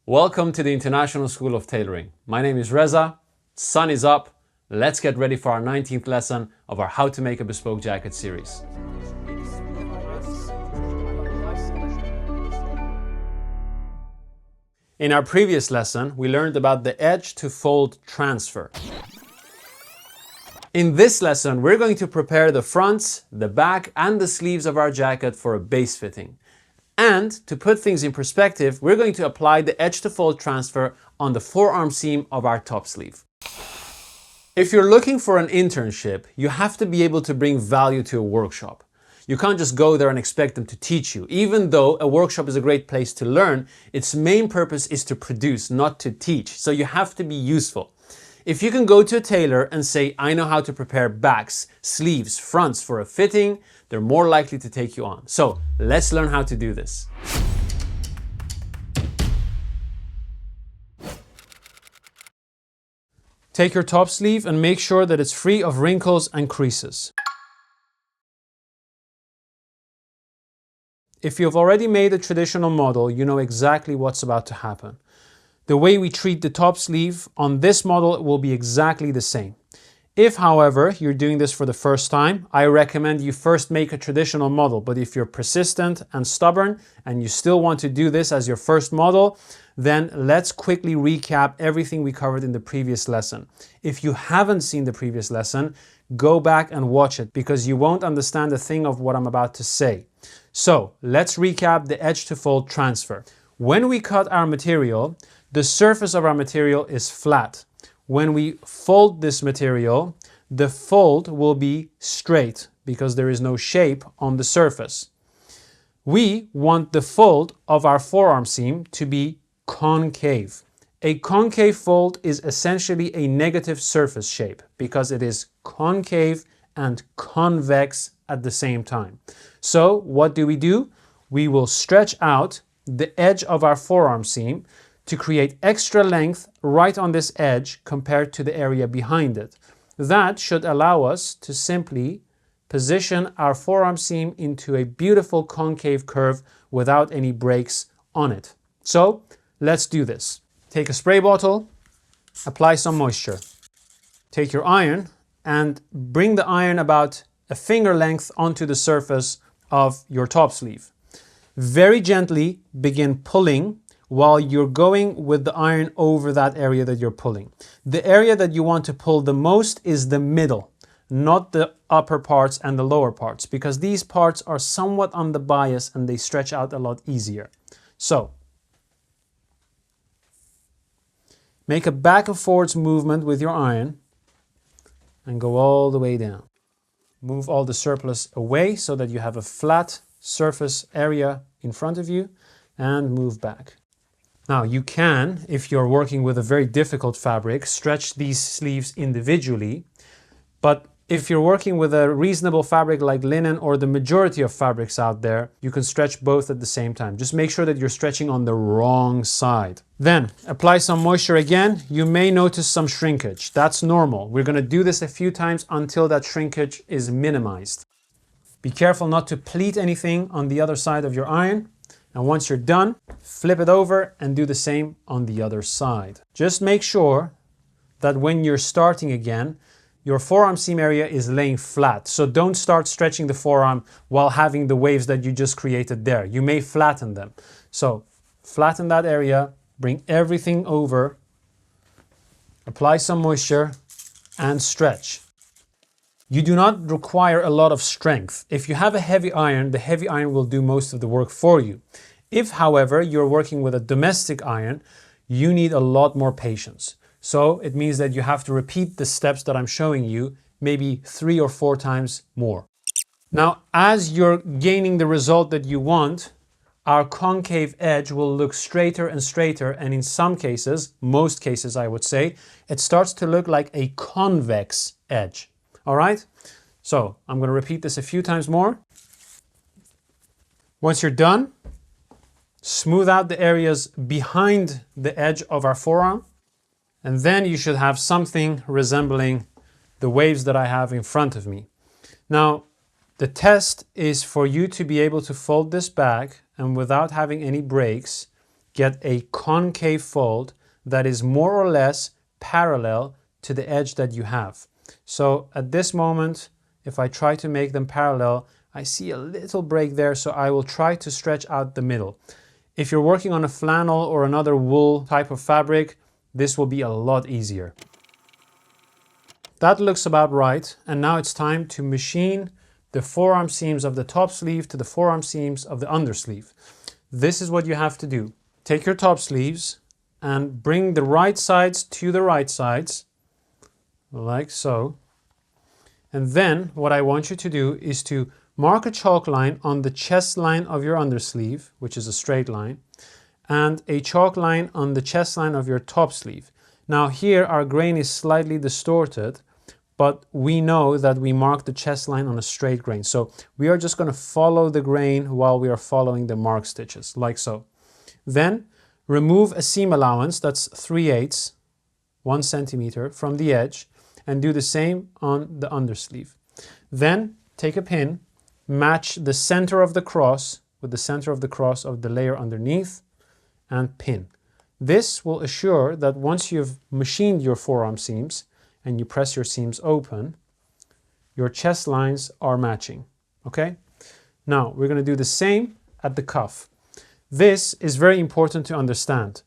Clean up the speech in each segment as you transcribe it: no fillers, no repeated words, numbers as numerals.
Welcome to the International School of Tailoring. My name is Reza, sun is up, let's get ready for our 19th lesson of our How to Make a Bespoke Jacket series. In our previous lesson, we learned about the edge to fold transfer. In this lesson, we're going to prepare the fronts, the back, and the sleeves of our jacket for a base fitting. And to put things in perspective, we're going to apply the edge to fold transfer on the forearm seam of our top sleeve. If you're looking for an internship, you have to be able to bring value to a workshop. You can't just go there and expect them to teach you. Even though a workshop is a great place to learn, its main purpose is to produce, not to teach. So you have to be useful. If you can go to a tailor and say, I know how to prepare backs, sleeves, fronts for a fitting, they're more likely to take you on. So let's learn how to do this. Take your top sleeve and make sure that it's free of wrinkles and creases. If you've already made a traditional model, you know exactly what's about to happen. The way we treat the top sleeve on this model will be exactly the same. If, however, you're doing this for the first time, I recommend you first make a traditional model. But if you're persistent and stubborn and you still want to do this as your first model, then let's quickly recap everything we covered in the previous lesson. If you haven't seen the previous lesson, go back and watch it because you won't understand a thing of what I'm about to say. So let's recap the edge to fold transfer. When we cut our material, the surface of our material is flat. When we fold this material, the fold will be straight because there is no shape on the surface. We want the fold of our forearm seam to be concave. A concave fold is essentially a negative surface shape because it is concave and convex at the same time. So what do? We will stretch out the edge of our forearm seam to create extra length right on this edge compared to the area behind it. That should allow us to simply position our forearm seam into a beautiful concave curve without any breaks on it. So let's do this. Take a spray bottle, apply some moisture. Take your iron and bring the iron about a finger length onto the surface of your top sleeve. Very gently begin pulling while you're going with the iron over that area that you're pulling. The area that you want to pull the most is the middle, not the upper parts and the lower parts, because these parts are somewhat on the bias and they stretch out a lot easier. So, make a back and forwards movement with your iron and go all the way down. Move all the surplus away so that you have a flat surface area in front of you and move back. Now you can, if you're working with a very difficult fabric, stretch these sleeves individually, but if you're working with a reasonable fabric like linen or the majority of fabrics out there, you can stretch both at the same time. Just make sure that you're stretching on the wrong side. Then apply some moisture again. You may notice some shrinkage. That's normal. We're going to do this a few times until that shrinkage is minimized. Be careful not to pleat anything on the other side of your iron. And once you're done, flip it over and do the same on the other side. Just make sure that when you're starting again, your forearm seam area is laying flat. So don't start stretching the forearm while having the waves that you just created there. You may flatten them. So flatten that area, bring everything over, apply some moisture and stretch. You do not require a lot of strength. If you have a heavy iron, the heavy iron will do most of the work for you. If, however, you're working with a domestic iron, you need a lot more patience. So it means that you have to repeat the steps that I'm showing you, maybe 3 or 4 times more. Now, as you're gaining the result that you want, our concave edge will look straighter and straighter, and in some cases, most cases I would say, it starts to look like a convex edge. All right, so I'm going to repeat this a few times more. Once you're done, smooth out the areas behind the edge of our forearm, and then you should have something resembling the waves that I have in front of me. Now, the test is for you to be able to fold this back and without having any breaks, get a concave fold that is more or less parallel to the edge that you have. So at this moment, if I try to make them parallel, I see a little break there, so I will try to stretch out the middle. If you're working on a flannel or another wool type of fabric, this will be a lot easier. That looks about right, and now it's time to machine the forearm seams of the top sleeve to the forearm seams of the undersleeve. This is what you have to do. Take your top sleeves and bring the right sides to the right sides, like so. And then what I want you to do is to mark a chalk line on the chest line of your undersleeve, which is a straight line, and a chalk line on the chest line of your top sleeve. Now here our grain is slightly distorted, but we know that we mark the chest line on a straight grain. So we are just going to follow the grain while we are following the mark stitches, like so. Then remove a seam allowance, that's 3/8, 1 centimeter from the edge, and do the same on the undersleeve. Then take a pin, match the center of the cross with the center of the cross of the layer underneath, and pin. This will assure that once you've machined your forearm seams and you press your seams open, your chest lines are matching, okay? Now, we're going to do the same at the cuff. This is very important to understand.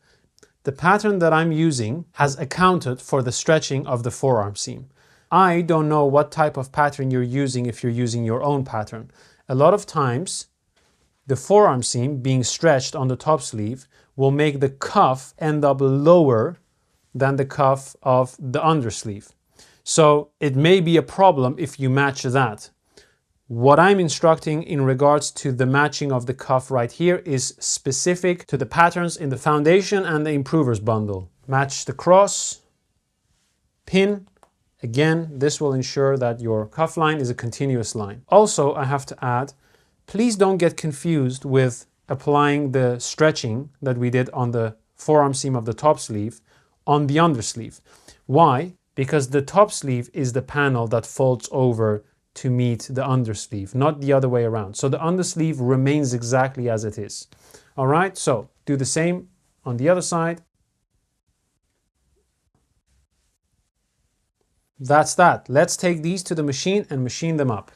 The pattern that I'm using has accounted for the stretching of the forearm seam. I don't know what type of pattern you're using if you're using your own pattern. A lot of times, the forearm seam being stretched on the top sleeve will make the cuff end up lower than the cuff of the undersleeve. So it may be a problem if you match that. What I'm instructing in regards to the matching of the cuff right here is specific to the patterns in the foundation and the improvers bundle. Match the cross, pin. Again, this will ensure that your cuff line is a continuous line. Also, I have to add, please don't get confused with applying the stretching that we did on the forearm seam of the top sleeve on the undersleeve. Why? Because the top sleeve is the panel that folds over to meet the undersleeve, not the other way around. So the undersleeve remains exactly as it is. All right, so do the same on the other side. That's that. Let's take these to the machine and machine them up.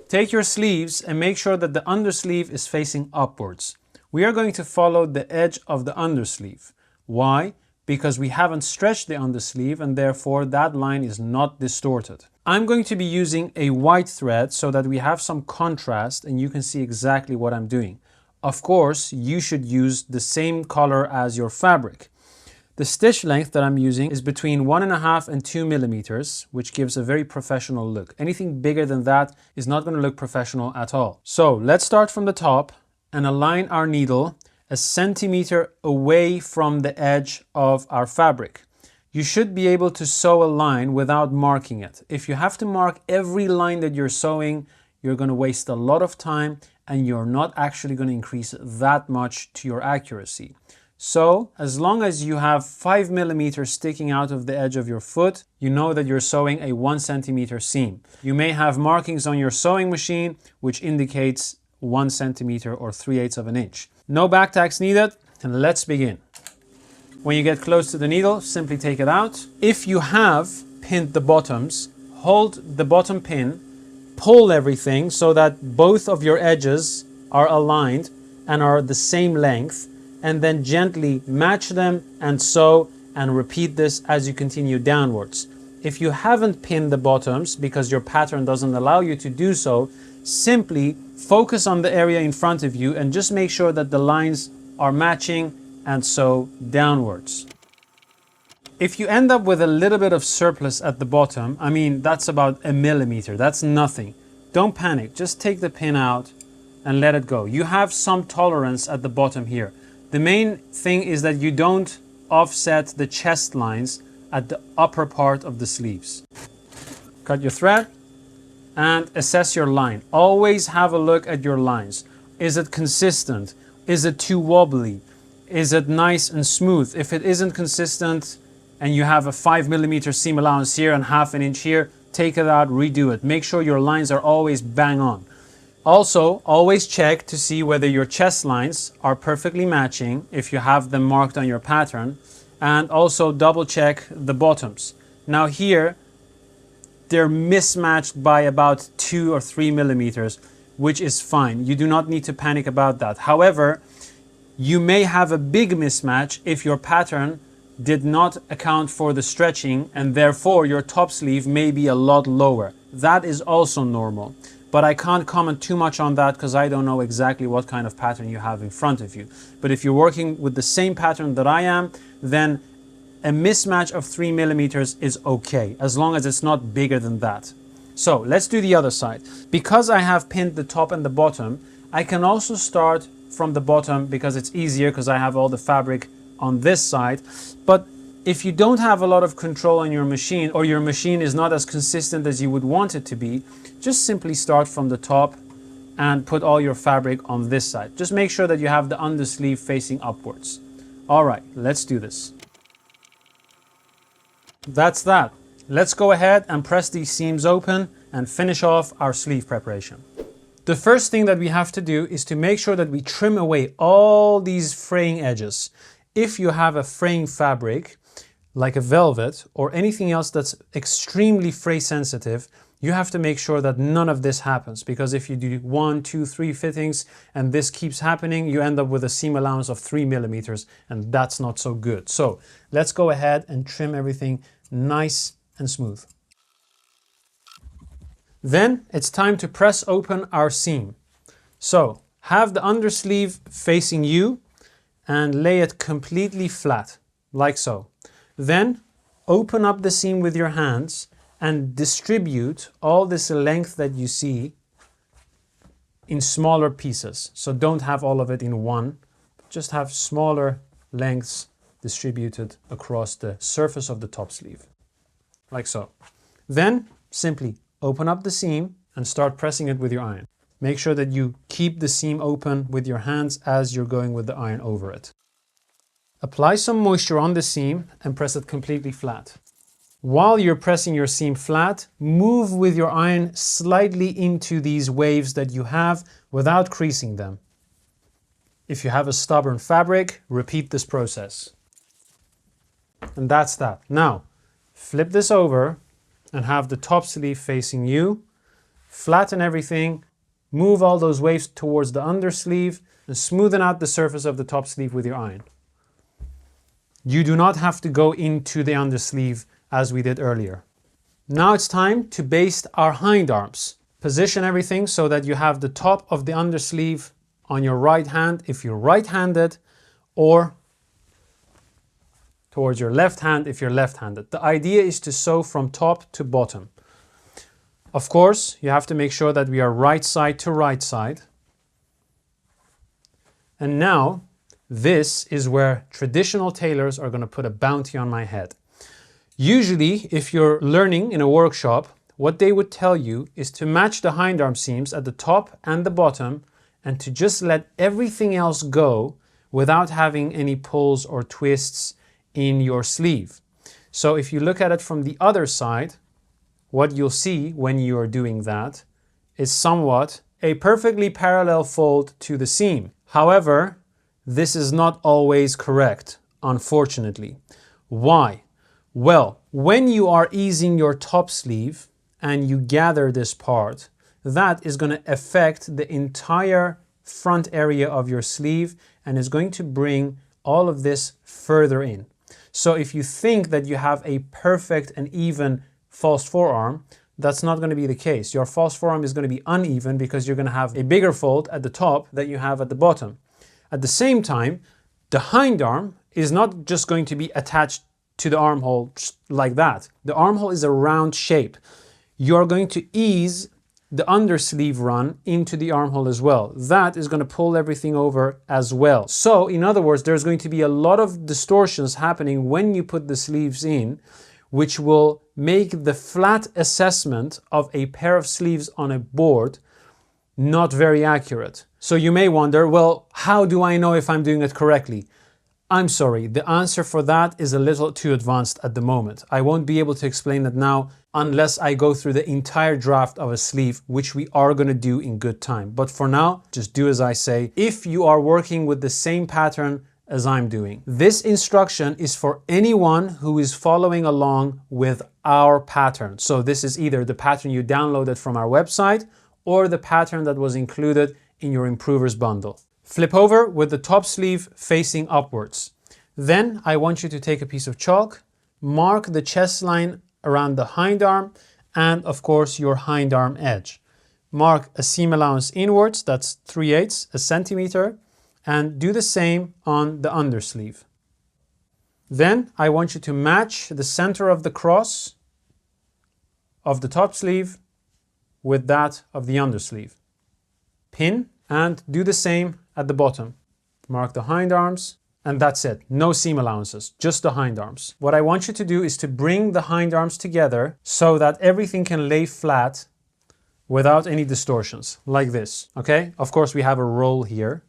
Take your sleeves and make sure that the undersleeve is facing upwards. We are going to follow the edge of the undersleeve. Why? Because we haven't stretched the undersleeve and therefore that line is not distorted. I'm going to be using a white thread so that we have some contrast and you can see exactly what I'm doing. Of course, you should use the same color as your fabric. The stitch length that I'm using is between 1.5 and 2 millimeters, which gives a very professional look. Anything bigger than that is not going to look professional at all. So let's start from the top and align our needle a centimeter away from the edge of our fabric. You should be able to sew a line without marking it. If you have to mark every line that you're sewing, you're going to waste a lot of time and you're not actually going to increase that much to your accuracy. So as long as you have 5 millimeters sticking out of the edge of your foot, you know that you're sewing a 1 centimeter seam. You may have markings on your sewing machine which indicates 1 centimeter or 3/8 of an inch. No back tacks needed, and let's begin. When you get close to the needle, simply take it out. If you have pinned the bottoms, hold the bottom pin, pull everything so that both of your edges are aligned and are the same length, and then gently match them and sew and repeat this as you continue downwards. If you haven't pinned the bottoms because your pattern doesn't allow you to do so, simply focus on the area in front of you and just make sure that the lines are matching and sew downwards. If you end up with a little bit of surplus at the bottom, I mean, that's about 1 millimeter, that's nothing. Don't panic, just take the pin out and let it go. You have some tolerance at the bottom here. The main thing is that you don't offset the chest lines at the upper part of the sleeves. Cut your thread and assess your line. Always have a look at your lines. Is it consistent? Is it too wobbly? Is it nice and smooth? If it isn't consistent and you have a 5 millimeter seam allowance here and 1/2 inch here, take it out, redo it. Make sure your lines are always bang on. Also, always check to see whether your chest lines are perfectly matching if you have them marked on your pattern, and also double check the bottoms. Now here, they're mismatched by about 2 or 3 millimeters, which is fine. You do not need to panic about that. However, you may have a big mismatch if your pattern did not account for the stretching, and therefore your top sleeve may be a lot lower. That is also normal. But I can't comment too much on that because I don't know exactly what kind of pattern you have in front of you. But if you're working with the same pattern that I am, then a mismatch of 3 millimeters is okay, as long as it's not bigger than that. So let's do the other side. Because I have pinned the top and the bottom, I can also start from the bottom because it's easier because I have all the fabric on this side. But if you don't have a lot of control on your machine, or your machine is not as consistent as you would want it to be, just simply start from the top and put all your fabric on this side. Just make sure that you have the undersleeve facing upwards. All right, let's do this. That's that. Let's go ahead and press these seams open and finish off our sleeve preparation. The first thing that we have to do is to make sure that we trim away all these fraying edges. If you have a fraying fabric, like a velvet or anything else that's extremely fray sensitive, you have to make sure that none of this happens, because if you do 1, 2, 3 fittings and this keeps happening, you end up with a seam allowance of 3 millimeters, and that's not so good. So let's go ahead and trim everything nice and smooth. Then it's time to press open our seam. So have the undersleeve facing you and lay it completely flat, like so. Then open up the seam with your hands and distribute all this length that you see in smaller pieces. So don't have all of it in one, just have smaller lengths distributed across the surface of the top sleeve, like so. Then simply open up the seam and start pressing it with your iron. Make sure that you keep the seam open with your hands as you're going with the iron over it. Apply some moisture on the seam and press it completely flat. While you're pressing your seam flat, move with your iron slightly into these waves that you have without creasing them. If you have a stubborn fabric, repeat this process. And that's that. Now, flip this over and have the top sleeve facing you. Flatten everything, move all those waves towards the undersleeve, and smoothen out the surface of the top sleeve with your iron. You do not have to go into the undersleeve as we did earlier. Now it's time to baste our hind arms. Position everything so that you have the top of the undersleeve on your right hand if you're right-handed, or towards your left hand if you're left-handed. The idea is to sew from top to bottom. Of course, you have to make sure that we are right side to right side. And now, this is where traditional tailors are going to put a bounty on my head. Usually, if you're learning in a workshop, what they would tell you is to match the hind arm seams at the top and the bottom, and to just let everything else go without having any pulls or twists in your sleeve. So if you look at it from the other side, what you'll see when you are doing that is somewhat a perfectly parallel fold to the seam. However, this is not always correct, unfortunately. Why? Well, when you are easing your top sleeve and you gather this part, that is going to affect the entire front area of your sleeve and is going to bring all of this further in. So if you think that you have a perfect and even false forearm, that's not going to be the case. Your false forearm is going to be uneven because you're going to have a bigger fold at the top than you have at the bottom. At the same time, the hind arm is not just going to be attached to the armhole like that. The armhole is a round shape. You're going to ease the undersleeve run into the armhole as well. That is going to pull everything over as well. So in other words, there's going to be a lot of distortions happening when you put the sleeves in, which will make the flat assessment of a pair of sleeves on a board not very accurate. So you may wonder, well, how do I know if I'm doing it correctly? I'm sorry, the answer for that is a little too advanced at the moment. I won't be able to explain that now unless I go through the entire draft of a sleeve, which we are going to do in good time. But for now, just do as I say. If you are working with the same pattern as I'm doing, this instruction is for anyone who is following along with our pattern. So this is either the pattern you downloaded from our website or the pattern that was included in your Improvers bundle. Flip over with the top sleeve facing upwards. Then I want you to take a piece of chalk, mark the chest line around the hind arm and of course your hind arm edge. Mark a seam allowance inwards, that's 3/8, a centimeter, and do the same on the undersleeve. Then I want you to match the center of the cross of the top sleeve with that of the undersleeve. Pin and do the same at the bottom. Mark the hind arms and that's it. No seam allowances, just the hind arms. What I want you to do is to bring the hind arms together so that everything can lay flat without any distortions, like this, okay? Of course, we have a roll here,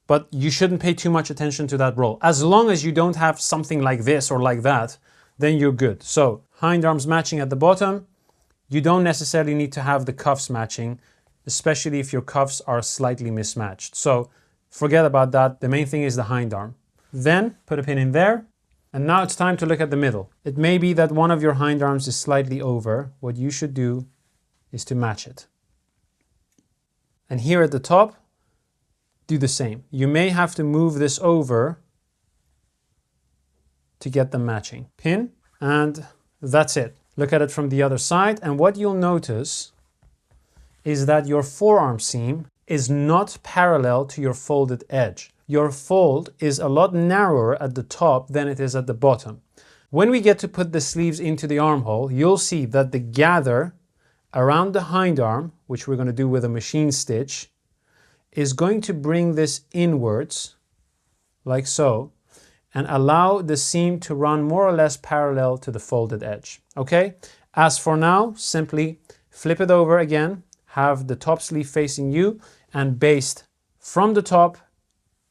but you shouldn't pay too much attention to that roll. As long as you don't have something like this or like that, then you're good. So, hind arms matching at the bottom. You don't necessarily need to have the cuffs matching, especially if your cuffs are slightly mismatched. So, forget about that. The main thing is the hind arm. Then, put a pin in there. And now it's time to look at the middle. It may be that one of your hind arms is slightly over. What you should do is to match it. And here at the top, do the same. You may have to move this over to get them matching. Pin, and that's it. Look at it from the other side, and what you'll notice is that your forearm seam is not parallel to your folded edge. Your fold is a lot narrower at the top than it is at the bottom. When we get to put the sleeves into the armhole, you'll see that the gather around the hind arm, which we're going to do with a machine stitch, is going to bring this inwards, like so, and allow the seam to run more or less parallel to the folded edge, okay? As for now, simply flip it over again, have the top sleeve facing you, and baste from the top,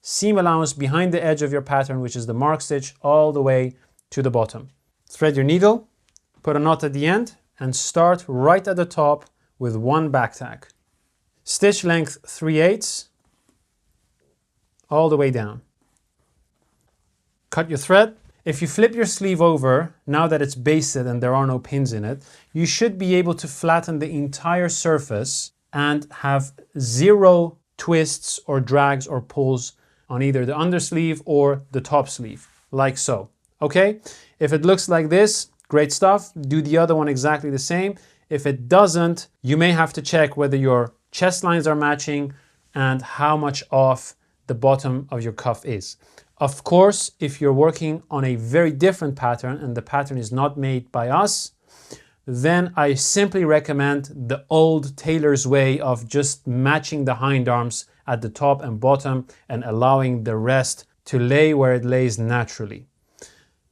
seam allowance behind the edge of your pattern, which is the mark stitch, all the way to the bottom. Thread your needle, put a knot at the end, and start right at the top with one back tack. Stitch length 3/8 all the way down. Cut your thread. If you flip your sleeve over, now that it's basted and there are no pins in it, you should be able to flatten the entire surface and have zero twists or drags or pulls on either the undersleeve or the top sleeve, like so. Okay? If it looks like this, great stuff. Do the other one exactly the same. If it doesn't, you may have to check whether your chest lines are matching and how much off the bottom of your cuff is. Of course, if you're working on a very different pattern and the pattern is not made by us, then I simply recommend the old tailor's way of just matching the hind arms at the top and bottom and allowing the rest to lay where it lays naturally.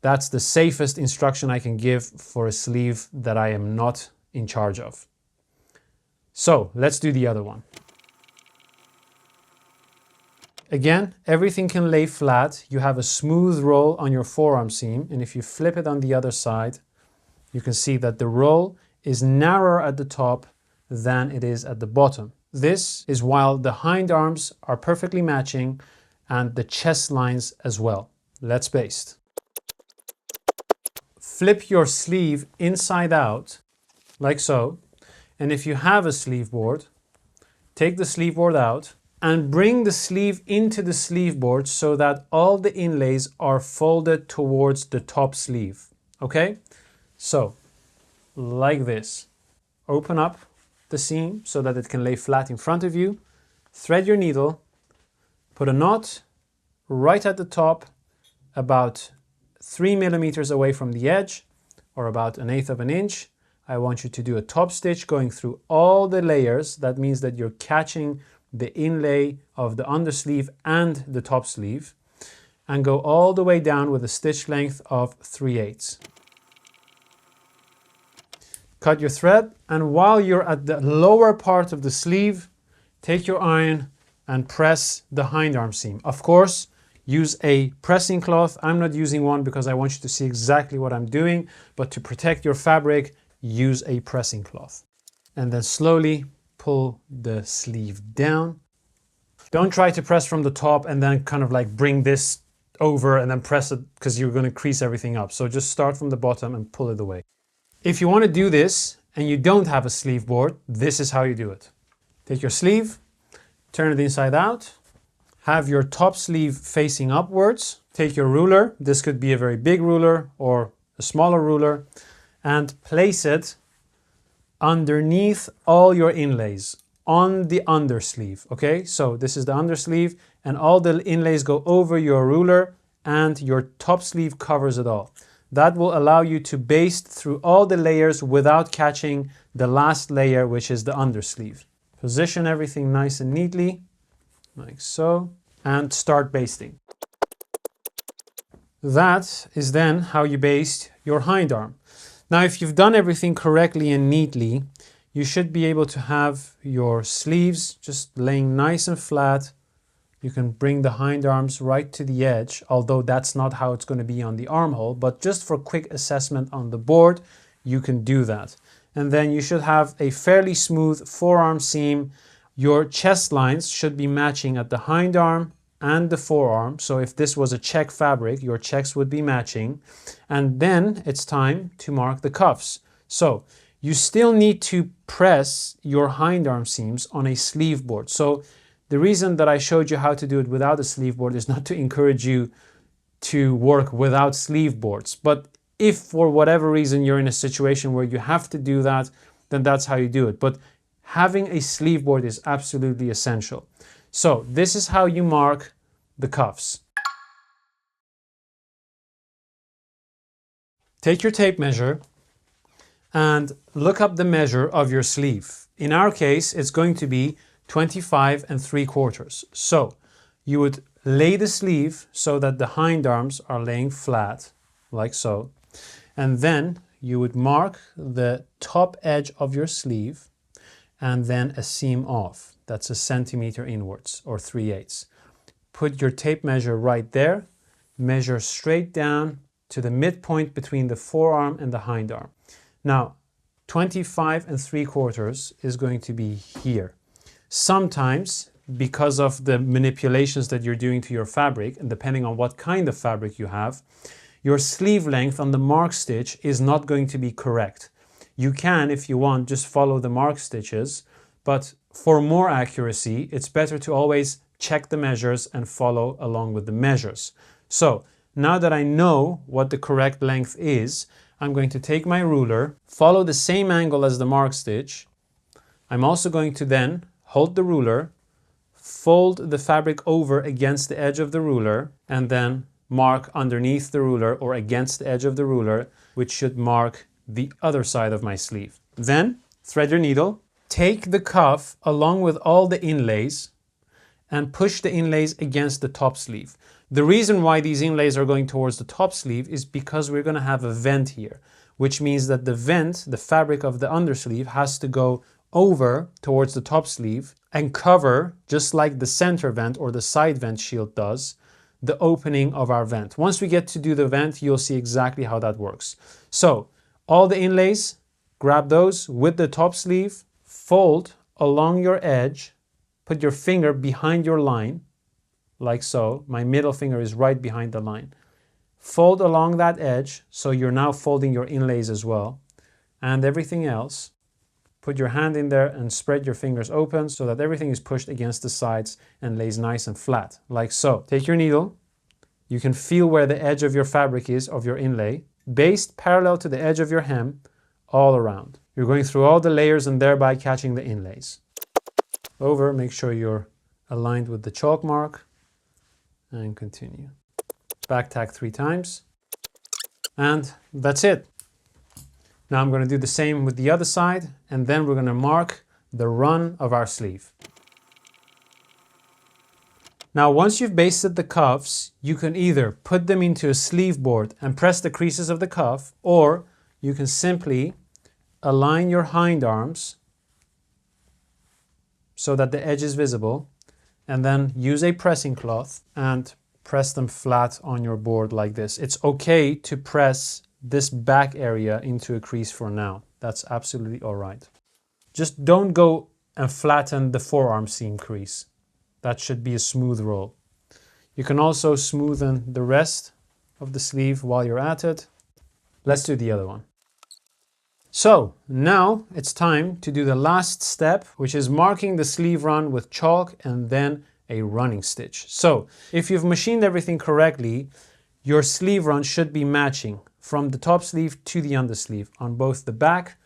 That's the safest instruction I can give for a sleeve that I am not in charge of. So let's do the other one. Again, everything can lay flat. You have a smooth roll on your forearm seam, and if you flip it on the other side, you can see that the roll is narrower at the top than it is at the bottom. This is while the hind arms are perfectly matching and the chest lines as well. Let's baste. Flip your sleeve inside out, like so. And if you have a sleeve board, take the sleeve board out and bring the sleeve into the sleeve board so that all the inlays are folded towards the top sleeve. Okay? So, like this. Open up the seam so that it can lay flat in front of you. Thread your needle. Put a knot right at the top, about 3 millimeters away from the edge, or about 1/8 of an inch. I want you to do a top stitch going through all the layers. That means that you're catching the inlay of the undersleeve and the top sleeve, and go all the way down with a stitch length of 3/8. Cut your thread, and while you're at the lower part of the sleeve, take your iron and press the hind arm seam. Of course, use a pressing cloth. I'm not using one because I want you to see exactly what I'm doing, but to protect your fabric, use a pressing cloth. And then slowly pull the sleeve down. Don't try to press from the top and then kind of like bring this over and then press it, because you're going to crease everything up. So just start from the bottom and pull it away. If you want to do this and you don't have a sleeve board, this is how you do it. Take your sleeve, turn it inside out, have your top sleeve facing upwards, take your ruler, this could be a very big ruler or a smaller ruler, and place it underneath all your inlays on the undersleeve. Okay, so this is the undersleeve and all the inlays go over your ruler and your top sleeve covers it all. That will allow you to baste through all the layers without catching the last layer, which is the undersleeve. Position everything nice and neatly, like so, and start basting. That is then how you baste your hind arm. Now, if you've done everything correctly and neatly, you should be able to have your sleeves just laying nice and flat. You can bring the hind arms right to the edge, although that's not how it's going to be on the armhole, but just for quick assessment on the board, you can do that. And then you should have a fairly smooth forearm seam. Your chest lines should be matching at the hind arm and the forearm. So if this was a check fabric, your checks would be matching. And then it's time to mark the cuffs. So you still need to press your hind arm seams on a sleeve board. So the reason that I showed you how to do it without a sleeve board is not to encourage you to work without sleeve boards. But if for whatever reason you're in a situation where you have to do that, then that's how you do it. But having a sleeve board is absolutely essential. So this is how you mark the cuffs. Take your tape measure and look up the measure of your sleeve. In our case, it's going to be 25 3/4. So you would lay the sleeve so that the hind arms are laying flat, like so. And then you would mark the top edge of your sleeve and then a seam off. That's a centimeter inwards or 3/8. Put your tape measure right there, measure straight down to the midpoint between the forearm and the hind arm. Now, 25 3/4 is going to be here. Sometimes, because of the manipulations that you're doing to your fabric, and depending on what kind of fabric you have, your sleeve length on the mark stitch is not going to be correct. You can, if you want, just follow the mark stitches, but for more accuracy, it's better to always check the measures and follow along with the measures. So now that I know what the correct length is, I'm going to take my ruler, follow the same angle as the mark stitch. I'm also going to then hold the ruler, fold the fabric over against the edge of the ruler, and then mark underneath the ruler or against the edge of the ruler, which should mark the other side of my sleeve. Then thread your needle, take the cuff along with all the inlays and push the inlays against the top sleeve. The reason why these inlays are going towards the top sleeve is because we're going to have a vent here, which means that the vent, the fabric of the undersleeve, has to go over towards the top sleeve and cover, just like the center vent or the side vent shield does, the opening of our vent. Once we get to do the vent, you'll see exactly how that works. So all the inlays, grab those with the top sleeve, fold along your edge, put your finger behind your line, like so. My middle finger is right behind the line. Fold along that edge, so you're now folding your inlays as well. And everything else, put your hand in there and spread your fingers open so that everything is pushed against the sides and lays nice and flat, like so. Take your needle. You can feel where the edge of your fabric is, of your inlay. Baste parallel to the edge of your hem all around. You're going through all the layers and thereby catching the inlays. Over, make sure you're aligned with the chalk mark and continue. Back tack 3 times and that's it. Now I'm going to do the same with the other side and then we're going to mark the run of our sleeve. Now once you've basted the cuffs, you can either put them into a sleeve board and press the creases of the cuff, or you can simply align your hind arms so that the edge is visible and then use a pressing cloth and press them flat on your board like this. It's okay to press this back area into a crease for now. That's absolutely all right. Just don't go and flatten the forearm seam crease. That should be a smooth roll. You can also smoothen the rest of the sleeve while you're at it. Let's do the other one. So now it's time to do the last step, which is marking the sleeve run with chalk and then a running stitch. So if you've machined everything correctly, your sleeve run should be matching from the top sleeve to the undersleeve on both the back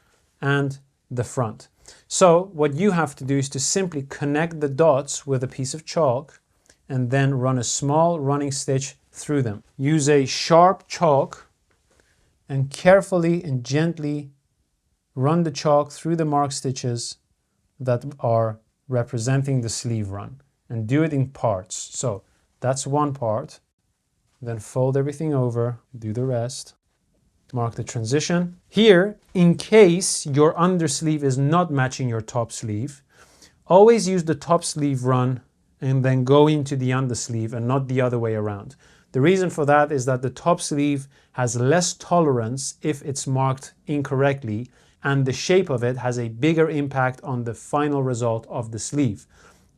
and the front. So what you have to do is to simply connect the dots with a piece of chalk and then run a small running stitch through them. Use a sharp chalk and carefully and gently run the chalk through the mark stitches that are representing the sleeve run, and do it in parts. So that's one part, then fold everything over, do the rest, mark the transition. Here, in case your undersleeve is not matching your top sleeve, always use the top sleeve run and then go into the undersleeve and not the other way around. The reason for that is that the top sleeve has less tolerance if it's marked incorrectly, and the shape of it has a bigger impact on the final result of the sleeve.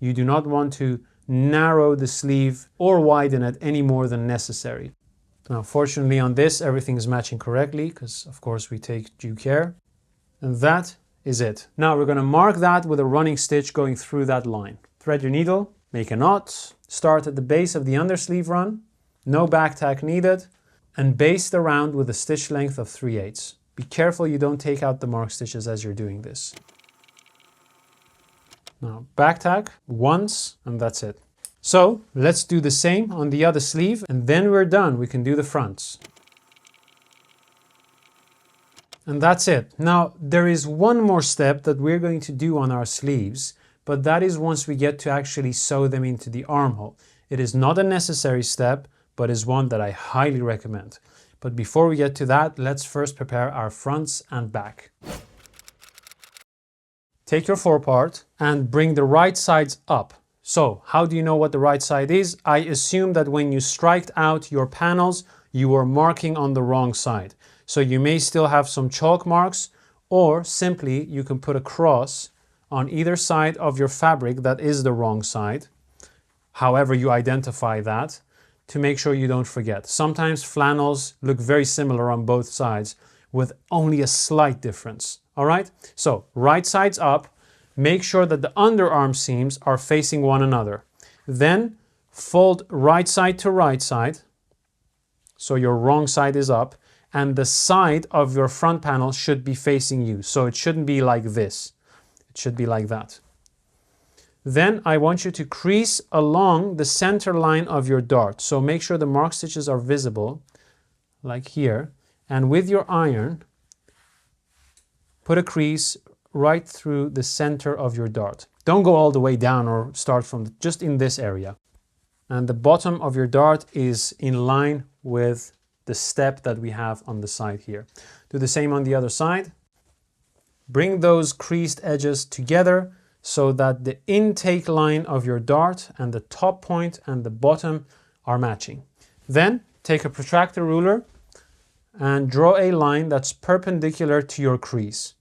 You do not want to narrow the sleeve or widen it any more than necessary. Now, fortunately on this, everything is matching correctly because of course we take due care. And that is it. Now we're going to mark that with a running stitch going through that line. Thread your needle, make a knot, start at the base of the undersleeve run, no back tack needed, and baste around with a stitch length of 3/8. Be careful you don't take out the mark stitches as you're doing this. Now back tack once and that's it. So let's do the same on the other sleeve and then we're done. We can do the fronts. And that's it. Now there is one more step that we're going to do on our sleeves, but that is once we get to actually sew them into the armhole. It is not a necessary step, but is one that I highly recommend. But before we get to that, let's first prepare our fronts and back. Take your forepart and bring the right sides up. So how do you know what the right side is? I assume that when you striked out your panels, you were marking on the wrong side. So you may still have some chalk marks, or simply you can put a cross on either side of your fabric that is the wrong side, however you identify that, to make sure you don't forget. Sometimes flannels look very similar on both sides with only a slight difference. All right, so right sides up, make sure that the underarm seams are facing one another. Then fold right side to right side, so your wrong side is up, and the side of your front panel should be facing you. So it shouldn't be like this, it should be like that. Then I want you to crease along the center line of your dart. So make sure the mark stitches are visible, like here. And with your iron, put a crease right through the center of your dart. Don't go all the way down or start from just in this area. And the bottom of your dart is in line with the step that we have on the side here. Do the same on the other side. Bring those creased edges together so that the intake line of your dart and the top point and the bottom are matching. Then take a protractor ruler and draw a line that's perpendicular to your crease,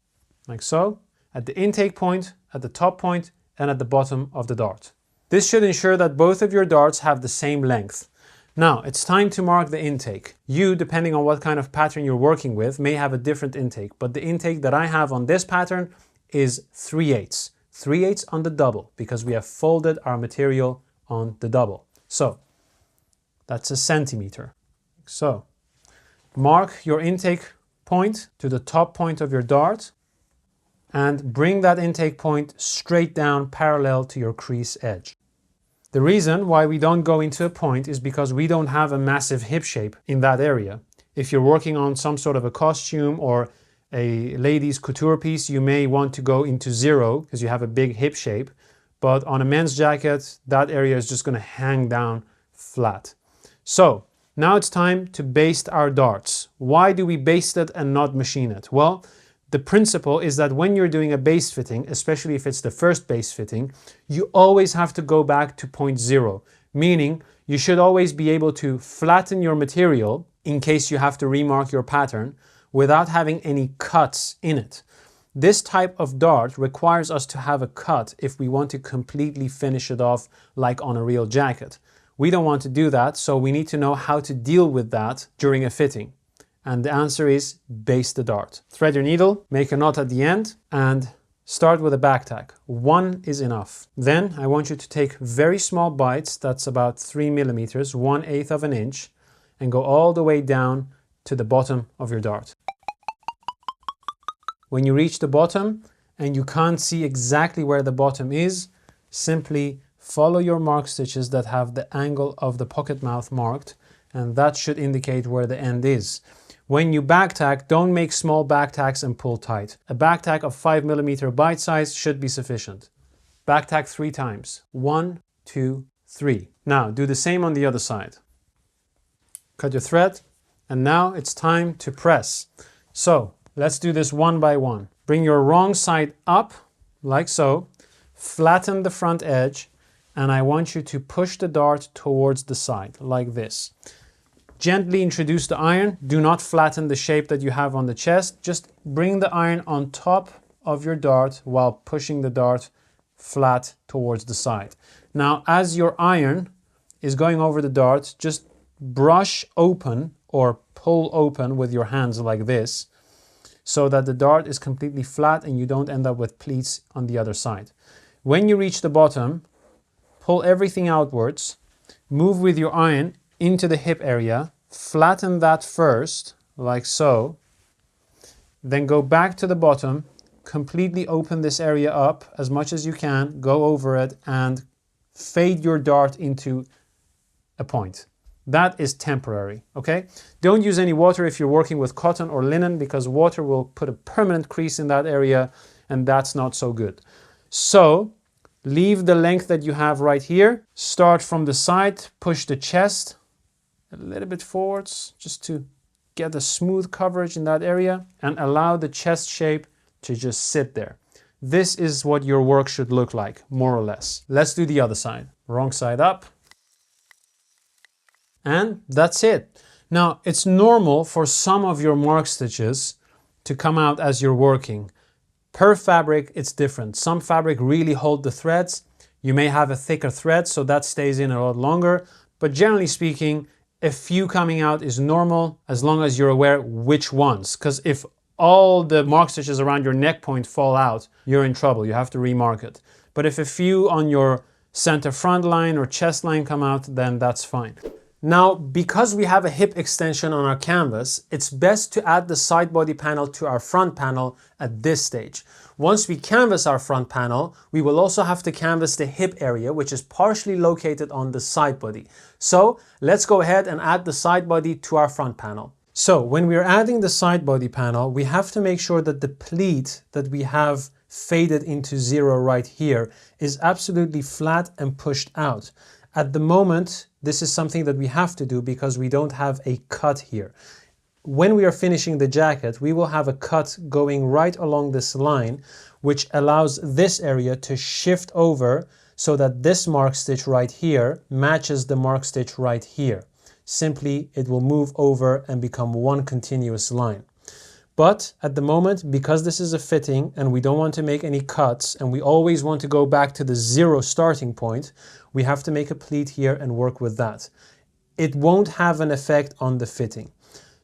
like so, at the intake point, at the top point, and at the bottom of the dart. This should ensure that both of your darts have the same length. Now it's time to mark the intake. You, depending on what kind of pattern you're working with, may have a different intake, but the intake that I have on this pattern is 3/8. 3/8 on the double, because we have folded our material on the double. So that's a centimeter. So mark your intake point to the top point of your dart and bring that intake point straight down parallel to your crease edge. The reason why we don't go into a point is because we don't have a massive hip shape in that area. If you're working on some sort of a costume or a lady's couture piece, you may want to go into 0 because you have a big hip shape. But on a men's jacket, that area is just going to hang down flat. So now it's time to baste our darts. Why do we baste it and not machine it? Well, the principle is that when you're doing a baste fitting, especially if it's the first baste fitting, you always have to go back to point 0, meaning You should always be able to flatten your material in case you have to remark your pattern without having any cuts in it. This type of dart requires us to have a cut if we want to completely finish it off like on a real jacket. We don't want to do that, so we need to know how to deal with that during a fitting. And the answer is baste the dart. Thread your needle, make a knot at the end, and start with a back tack. One is enough. Then I want you to take very small bites, that's about 3 millimeters, 1/8 of an inch, and go all the way down to the bottom of your dart. When you reach the bottom and you can't see exactly where the bottom is, simply follow your mark stitches that have the angle of the pocket mouth marked, and that should indicate where the end is. When you back tack, don't make small back tacks and pull tight. A back tack of 5 millimeter bite size should be sufficient. Back tack 3 times. 1, 2, 3. Now do the same on the other side. Cut your thread, and now it's time to press. So let's do this one by one. Bring your wrong side up, like so. Flatten the front edge, and I want you to push the dart towards the side, like this. Gently introduce the iron. Do not flatten the shape that you have on the chest. Just bring the iron on top of your dart while pushing the dart flat towards the side. Now, as your iron is going over the dart, just brush open or pull open with your hands like this, so that the dart is completely flat and you don't end up with pleats on the other side. When you reach the bottom, pull everything outwards, move with your iron into the hip area, flatten that first, like so, then go back to the bottom, completely open this area up as much as you can, go over it and fade your dart into a point. That is temporary, okay? Don't use any water if you're working with cotton or linen, because water will put a permanent crease in that area and that's not so good. So, leave the length that you have right here, start from the side, push the chest a little bit forwards just to get a smooth coverage in that area and allow the chest shape to just sit there. This is what your work should look like, more or less. Let's do the other side. Wrong side up. And that's it. Now, it's normal for some of your mark stitches to come out as you're working. Per fabric, it's different. Some fabric really hold the threads. You may have a thicker thread, so that stays in a lot longer. But generally speaking, a few coming out is normal as long as you're aware which ones. Because if all the mark stitches around your neck point fall out, you're in trouble. You have to remark it. But if a few on your center front line or chest line come out, then that's fine. Now, because we have a hip extension on our canvas, it's best to add the side body panel to our front panel at this stage. Once we canvas our front panel, we will also have to canvas the hip area, which is partially located on the side body. So let's go ahead and add the side body to our front panel. So when we're adding the side body panel, we have to make sure that the pleat that we have faded into 0 right here is absolutely flat and pushed out. At the moment, this is something that we have to do because we don't have a cut here. When we are finishing the jacket, we will have a cut going right along this line, which allows this area to shift over so that this mark stitch right here matches the mark stitch right here. Simply, it will move over and become one continuous line. But at the moment, because this is a fitting and we don't want to make any cuts and we always want to go back to the 0 starting point, we have to make a pleat here and work with that. It won't have an effect on the fitting.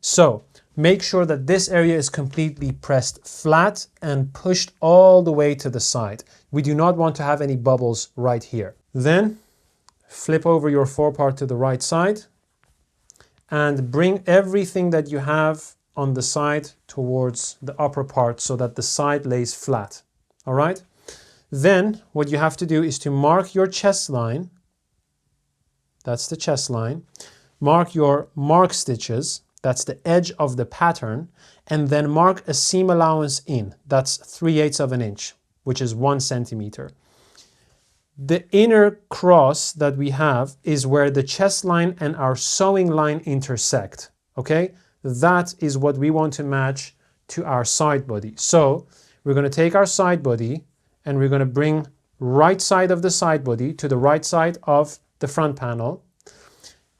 So make sure that this area is completely pressed flat and pushed all the way to the side. We do not want to have any bubbles right here. Then flip over your forepart to the right side and bring everything that you have on the side towards the upper part so that the side lays flat. All right? Then what you have to do is to mark your chest line. That's the chest line. Mark your mark stitches. That's the edge of the pattern. And then mark a seam allowance in. That's 3/8 of an inch, which is 1 centimeter. The inner cross that we have is where the chest line and our sewing line intersect. Okay? That is what we want to match to our side body. So we're going to take our side body and we're going to bring right side of the side body to the right side of the front panel.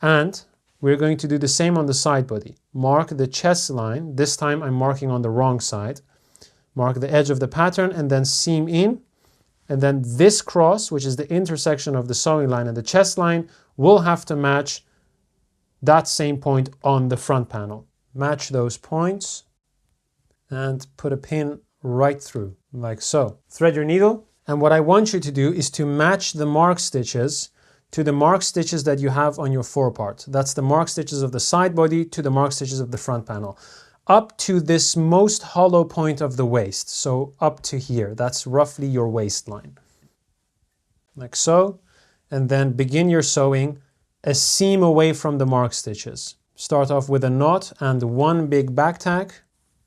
And we're going to do the same on the side body. Mark the chest line. This time I'm marking on the wrong side. Mark the edge of the pattern and then seam in. And then this cross, which is the intersection of the sewing line and the chest line, will have to match that same point on the front panel. Match those points and put a pin right through, like so. Thread your needle, and what I want you to do is to match the mark stitches to the mark stitches that you have on your forepart. That's the mark stitches of the side body to the mark stitches of the front panel. Up to this most hollow point of the waist, so up to here. That's roughly your waistline. Like so. And then begin your sewing a seam away from the mark stitches. Start off with a knot and one big back tack.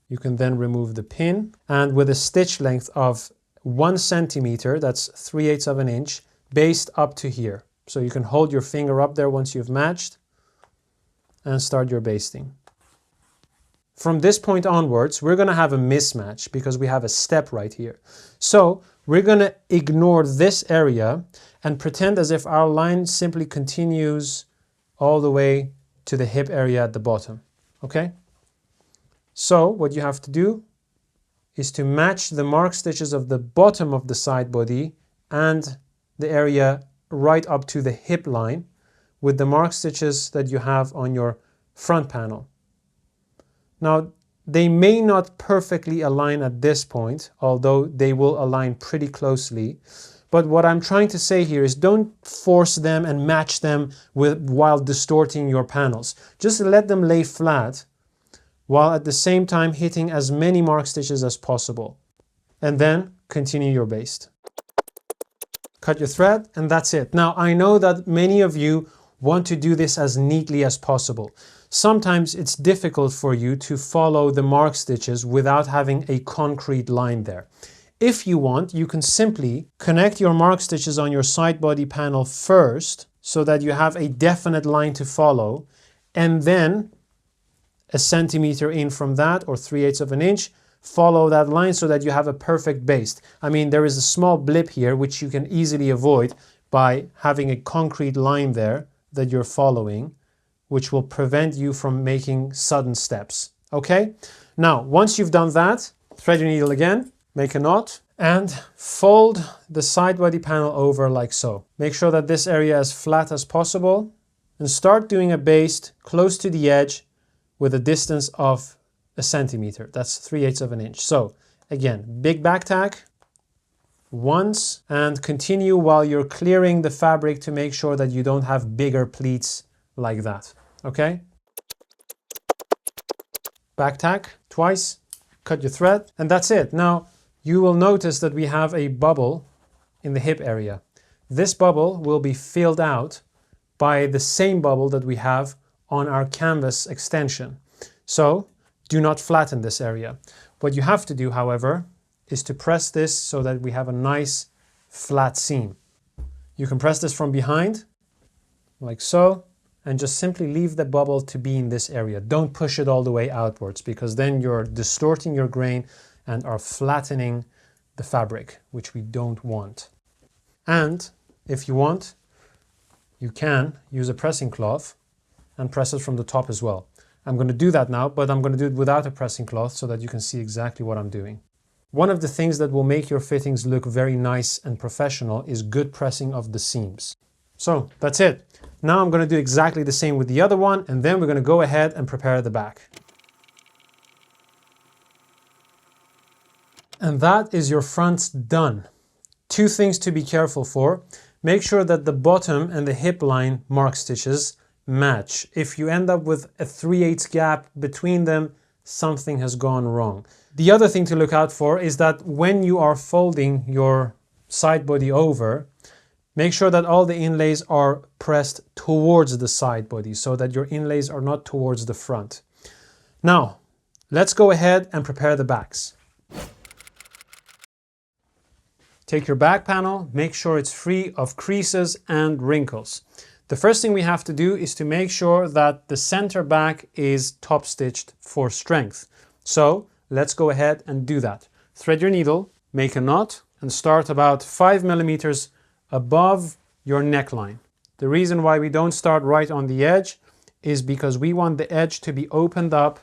You can then remove the pin, and with a stitch length of 1 centimeter, that's 3/8 of an inch, baste up to here. So you can hold your finger up there once you've matched and start your basting. From this point onwards, we're going to have a mismatch because we have a step right here. So we're going to ignore this area and pretend as if our line simply continues all the way to the hip area at the bottom. Okay? So what you have to do is to match the mark stitches of the bottom of the side body and the area right up to the hip line with the mark stitches that you have on your front panel. Now, they may not perfectly align at this point, although they will align pretty closely. But what I'm trying to say here is don't force them and match them while distorting your panels. Just let them lay flat while at the same time hitting as many mark stitches as possible. And then continue your baste. Cut your thread, and that's it. Now, I know that many of you want to do this as neatly as possible. Sometimes it's difficult for you to follow the mark stitches without having a concrete line there. If you want, you can simply connect your mark stitches on your side body panel first so that you have a definite line to follow, and then a centimeter in from that, or 3/8 of an inch, follow that line so that you have a perfect baste. I mean, there is a small blip here which you can easily avoid by having a concrete line there that you're following, which will prevent you from making sudden steps. Okay? Now, once you've done that, thread your needle again, make a knot, and fold the side body panel over like so. Make sure that this area is flat as possible, and start doing a baste close to the edge with a distance of a centimeter. That's 3/8 of an inch. So again, big back tack once, and continue while you're clearing the fabric to make sure that you don't have bigger pleats like that. Okay? Back tack twice, cut your thread, and that's it. Now you will notice that we have a bubble in the hip area. This bubble will be filled out by the same bubble that we have on our canvas extension. So do not flatten this area. What you have to do, however, is to press this so that we have a nice flat seam. You can press this from behind, like so, and just simply leave the bubble to be in this area. Don't push it all the way outwards, because then you're distorting your grain and are flattening the fabric, which we don't want. And if you want, you can use a pressing cloth and press it from the top as well. I'm going to do that now, but I'm going to do it without a pressing cloth so that you can see exactly what I'm doing. One of the things that will make your fittings look very nice and professional is good pressing of the seams. So that's it. Now I'm going to do exactly the same with the other one, and then we're going to go ahead and prepare the back. And that is your fronts done. Two things to be careful for. Make sure that the bottom and the hip line mark stitches match. If you end up with a 3/8 gap between them, something has gone wrong. The other thing to look out for is that when you are folding your side body over, make sure that all the inlays are pressed towards the side body so that your inlays are not towards the front. Now, let's go ahead and prepare the backs. Take your back panel, make sure it's free of creases and wrinkles. The first thing we have to do is to make sure that the center back is top stitched for strength. So let's go ahead and do that. Thread your needle, make a knot, and start about 5 millimeters above your neckline. The reason why we don't start right on the edge is because we want the edge to be opened up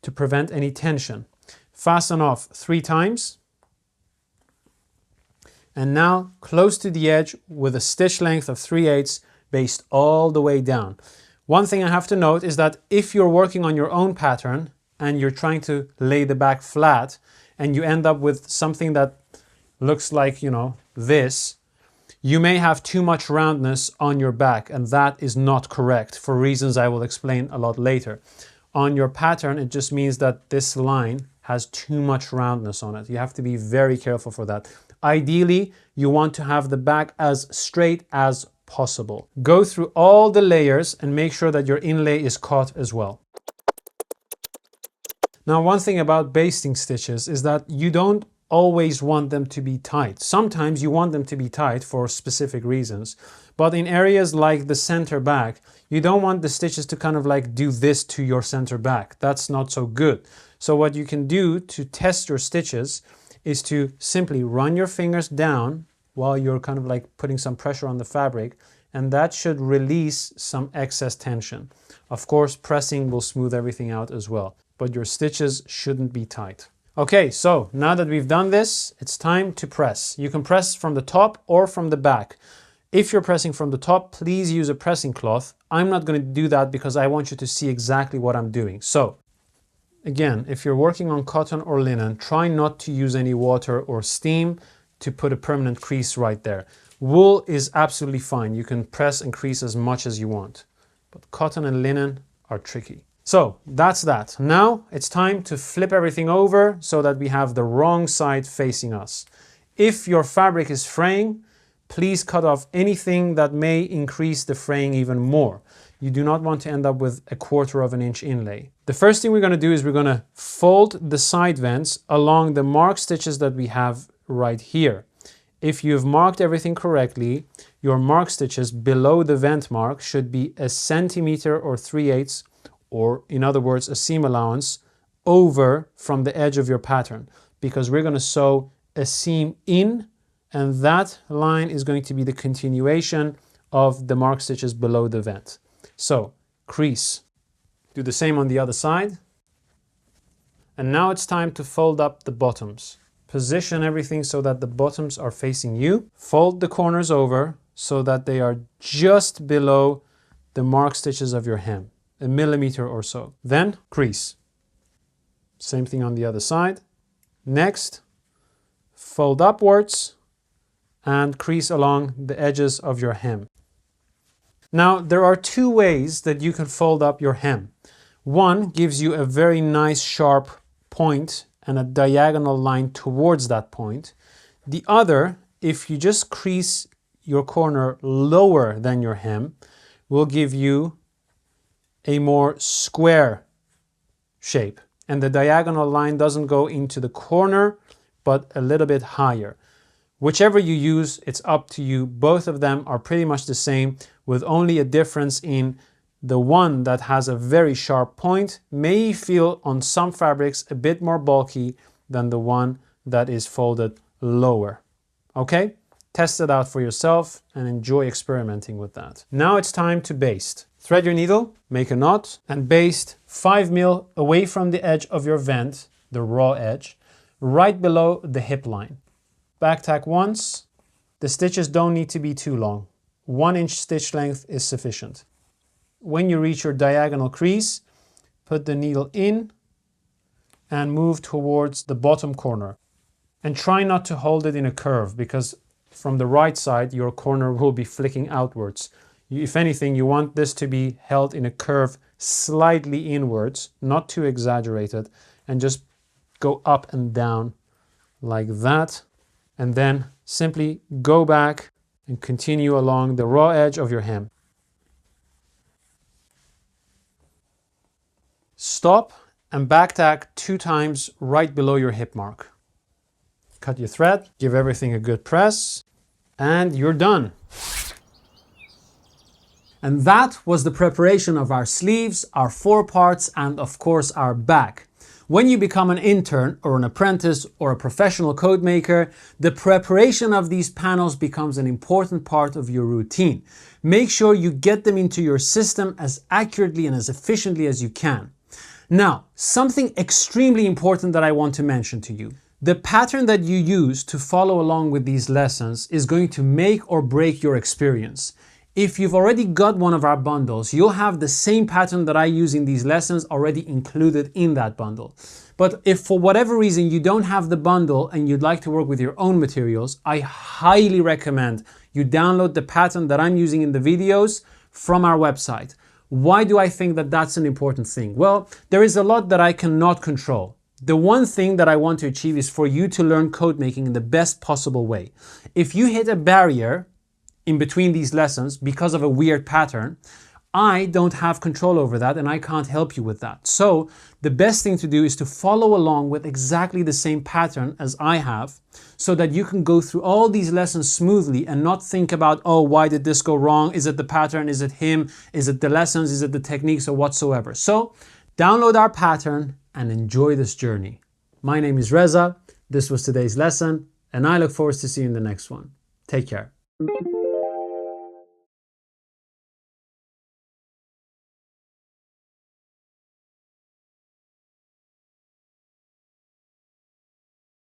to prevent any tension. Fasten off 3 times. And now close to the edge with a stitch length of 3/8 baste all the way down. One thing I have to note is that if you're working on your own pattern and you're trying to lay the back flat and you end up with something that looks like, this, you may have too much roundness on your back, and that is not correct for reasons I will explain a lot later. On your pattern, it just means that this line has too much roundness on it. You have to be very careful for that. Ideally, you want to have the back as straight as possible. Go through all the layers and make sure that your inlay is caught as well. Now, one thing about basting stitches is that you don't always want them to be tight. Sometimes you want them to be tight for specific reasons, but in areas like the center back, you don't want the stitches to kind of like do this to your center back. That's not so good. So what you can do to test your stitches is to simply run your fingers down while you're kind of like putting some pressure on the fabric, and that should release some excess tension. Of course, pressing will smooth everything out as well, but your stitches shouldn't be tight. Okay, so now that we've done this, it's time to press. You can press from the top or from the back. If you're pressing from the top, please use a pressing cloth. I'm not going to do that because I want you to see exactly what I'm doing. So, again, if you're working on cotton or linen, try not to use any water or steam to put a permanent crease right there. Wool is absolutely fine. You can press and crease as much as you want. But cotton and linen are tricky. So that's that. Now it's time to flip everything over so that we have the wrong side facing us. If your fabric is fraying, please cut off anything that may increase the fraying even more. You do not want to end up with 1/4 inch inlay. The first thing we're going to do is we're going to fold the side vents along the mark stitches that we have right here. If you've marked everything correctly, your mark stitches below the vent mark should be 1 centimeter or 3/8, or in other words, a seam allowance over from the edge of your pattern, because we're going to sew a seam in, and that line is going to be the continuation of the mark stitches below the vent. So crease. Do the same on the other side. And now it's time to fold up the bottoms. Position everything so that the bottoms are facing you. Fold the corners over so that they are just below the mark stitches of your hem, 1 millimeter or so. Then crease. Same thing on the other side. Next, fold upwards and crease along the edges of your hem. Now, there are 2 ways that you can fold up your hem. One gives you a very nice sharp point and a diagonal line towards that point. The other, if you just crease your corner lower than your hem, will give you a more square shape. And the diagonal line doesn't go into the corner, but a little bit higher. Whichever you use, it's up to you. Both of them are pretty much the same, with only a difference in the one that has a very sharp point may feel on some fabrics a bit more bulky than the one that is folded lower. Okay? Test it out for yourself and enjoy experimenting with that. Now it's time to baste. Thread your needle, make a knot, and baste 5 mil away from the edge of your vent, the raw edge, right below the hip line. Back tack once. The stitches don't need to be too long. 1 inch stitch length is sufficient. When you reach your diagonal crease, put the needle in and move towards the bottom corner. And try not to hold it in a curve, because from the right side, your corner will be flicking outwards. If anything, you want this to be held in a curve slightly inwards, not too exaggerated, and just go up and down like that. And then simply go back and continue along the raw edge of your hem. Stop and back tack 2 times right below your hip mark. Cut your thread, give everything a good press, and you're done. And that was the preparation of our sleeves, our 4 parts, and of course our back. When you become an intern or an apprentice or a professional code maker, the preparation of these panels becomes an important part of your routine. Make sure you get them into your system as accurately and as efficiently as you can. Now, something extremely important that I want to mention to you. The pattern that you use to follow along with these lessons is going to make or break your experience. If you've already got one of our bundles, you'll have the same pattern that I use in these lessons already included in that bundle. But if for whatever reason you don't have the bundle and you'd like to work with your own materials, I highly recommend you download the pattern that I'm using in the videos from our website. Why do I think that that's an important thing? Well, there is a lot that I cannot control. The one thing that I want to achieve is for you to learn code making in the best possible way. If you hit a barrier in between these lessons because of a weird pattern, I don't have control over that and I can't help you with that. So the best thing to do is to follow along with exactly the same pattern as I have so that you can go through all these lessons smoothly and not think about, oh, why did this go wrong? Is it the pattern? Is it him? Is it the lessons? Is it the techniques or whatsoever? So download our pattern and enjoy this journey. My name is Reza. This was today's lesson and I look forward to seeing you in the next one. Take care.